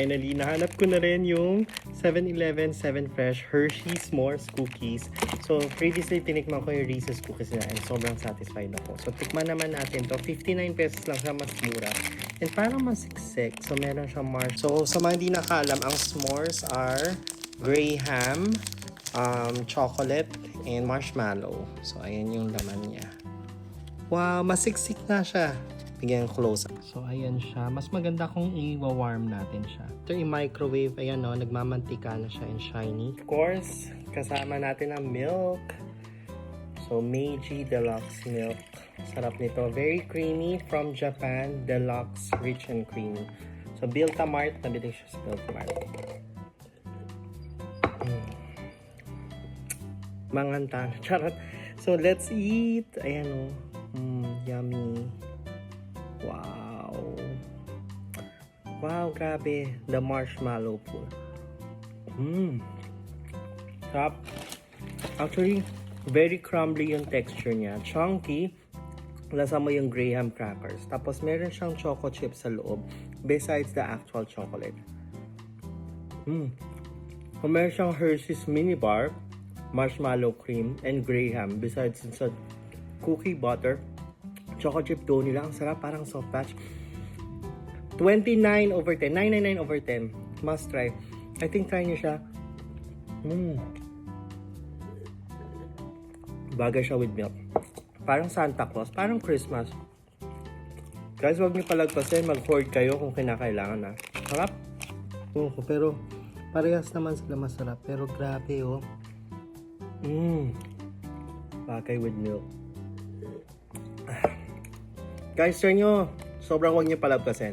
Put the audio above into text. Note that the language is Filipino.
finally, nahanap ko na rin yung 7-Eleven 7 Fresh Hershey's S'mores Cookies. So, previously, tinikman ko yung Reese's Cookies na and sobrang satisfied ako. So, tikman naman natin to. 59 pesos lang siya, mas mura. And parang masiksik. So, meron siyang So, sa mga hindi nakaalam, ang s'mores are graham, chocolate, and marshmallow. So, ayan yung laman niya. Wow, masiksik na siya. Bigyan close. So, ayan siya. Mas maganda kung i-warm natin siya. Ito i-microwave. Ayan o, nagmamantika na siya and shiny. Of course, kasama natin ang milk. So, Meiji Deluxe milk. Sarap nito. Very creamy from Japan. Deluxe, rich and creamy. So, Biltamart. Nabili siya sa Biltamart. Manganta. Charot. So, let's eat. Ayan o. Yummy. Wow. Wow, grabe. The marshmallow po. Sarap. Actually, very crumbly yung texture niya. Chunky. Lasa mo yung graham crackers. Tapos, meron siyang choco chip sa loob. Besides the actual chocolate. So, meron siyang Hershey's mini bar, marshmallow cream, and graham. Besides sa cookie butter, choco chip dough nila. Ang sarap, parang soft touch. 29/10. 999/10. Must try. I think try nyo siya. Bagay siya with milk. Parang Santa Claus. Parang Christmas. Guys, huwag niyo palagpasin. Mag-hoard kayo kung kinakailangan na. Sarap. Pero parehas naman sila masarap. Pero grabe oh. Bagay with milk. Guys, try nyo. Sobrang huwag nyo palagpasin.